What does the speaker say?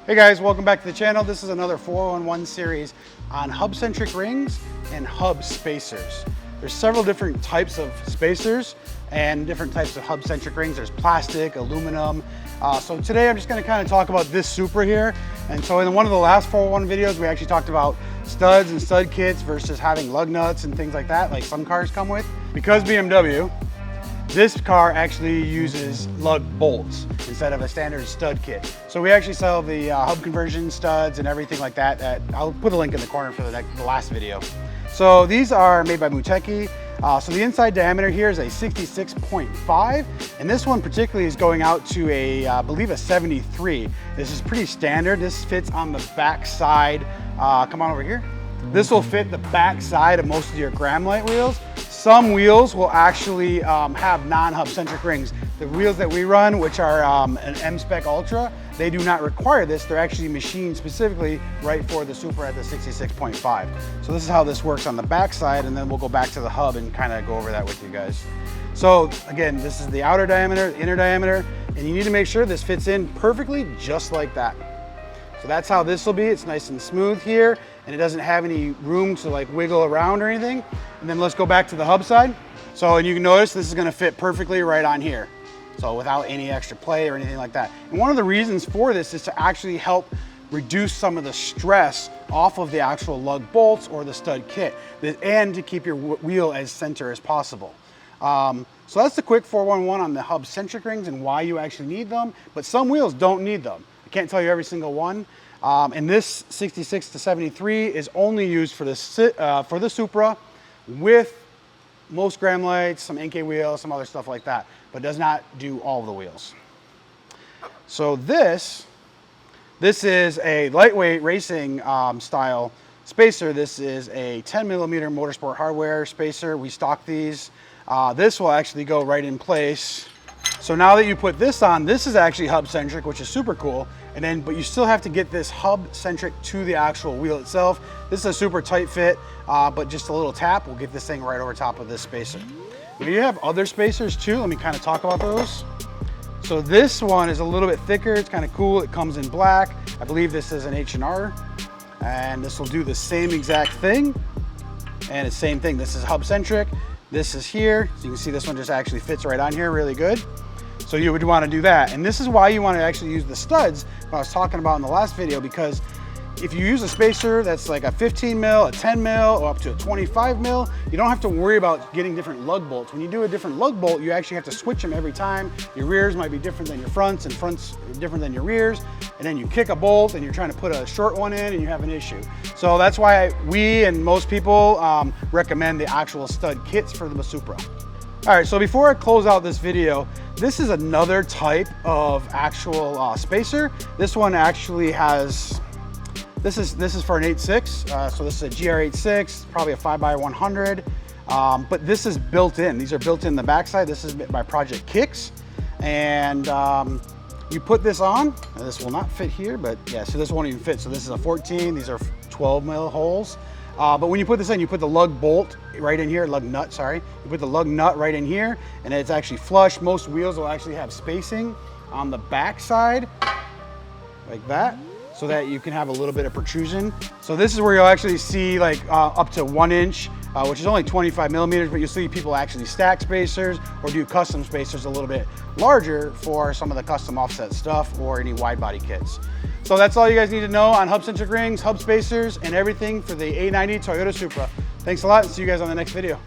Hey guys, welcome back to the channel. This is another 411 series on Hub Centric Rings and Hub Spacers. There's several different types of spacers and different types of Hub Centric Rings. There's plastic, aluminum. So today I'm just going to kind of talk about this Supra here. And so in one of the last 411 videos, we actually talked about studs and stud kits versus having lug nuts and things like that, like some cars come with. Because BMW, this car actually uses lug bolts instead of a standard stud kit. So we actually sell the hub conversion studs and everything like that. I'll put a link in the corner for the last video. So these are made by Muteki. So the inside diameter here is a 66.5, and this one particularly is going out to I believe a 73. This is pretty standard. This fits on the back side. Come on over here. This will fit the back side of most of your gram light wheels. Some wheels will actually have non-Hub Centric rings. The wheels that we run, which are an M-Spec Ultra, they do not require this. They're actually machined specifically right for the Supra at the 66.5. So this is how this works on the back side, and then we'll go back to the hub and kind of go over that with you guys. So again, this is the outer diameter, the inner diameter, and you need to make sure this fits in perfectly just like that. So that's how this will be. It's nice and smooth here, and it doesn't have any room to like wiggle around or anything. And then let's go back to the hub side. So, and you can notice this is gonna fit perfectly right on here. So without any extra play or anything like that. And one of the reasons for this is to actually help reduce some of the stress off of the actual lug bolts or the stud kit, and to keep your wheel as center as possible. So that's the quick 411 on the Hub Centric Rings and why you actually need them, but some wheels don't need them. I can't tell you every single one. And this 66 to 73 is only used for the Supra with most gram lights, some NK wheels, some other stuff like that, but does not do all of the wheels. So this is a lightweight racing style spacer. This is a 10mm Motorsport hardware spacer. We stock these. This will actually go right in place. So now that you put this on, this is actually Hub Centric, which is super cool. And then, but you still have to get this Hub Centric to the actual wheel itself. This is a super tight fit, but just a little tap will get this thing right over top of this spacer. Now you have other spacers too. Let me kind of talk about those. So this one is a little bit thicker. It's kind of cool. It comes in black. I believe this is an H&R, and this will do the same exact thing. And it's same thing. This is Hub Centric. This is here. So you can see this one just actually fits right on here really good. So you would want to do that. And this is why you want to actually use the studs I was talking about in the last video, because if you use a spacer that's like a 15 mil, a 10 mil, or up to a 25 mil, you don't have to worry about getting different lug bolts. When you do a different lug bolt, you actually have to switch them every time. Your rears might be different than your fronts, and fronts different than your rears. And then you kick a bolt and you're trying to put a short one in and you have an issue. So that's why we and most people recommend the actual stud kits for the Supra. All right, so before I close out this video, this is another type of actual spacer. This one actually has, this is for an 8.6, so this is a GR86, probably a 5x100, but this is built in. These are built in the backside. This is by Project Kicks, and you put this on, and this will not fit here, but yeah, so this won't even fit. So this is a 14, these are 12 mil holes. But when you put this in, you put the lug bolt right in here, lug nut, sorry. You put the lug nut right in here, and it's actually flush. Most wheels will actually have spacing on the back side, like that, so that you can have a little bit of protrusion. So this is where you'll actually see like up to 1 inch, which is only 25 millimeters, but you'll see people actually stack spacers or do custom spacers a little bit larger for some of the custom offset stuff or any wide body kits. So that's all you guys need to know on Hub Centric Rings, Hub Spacers, and everything for the A90 Toyota Supra. Thanks a lot, and see you guys on the next video.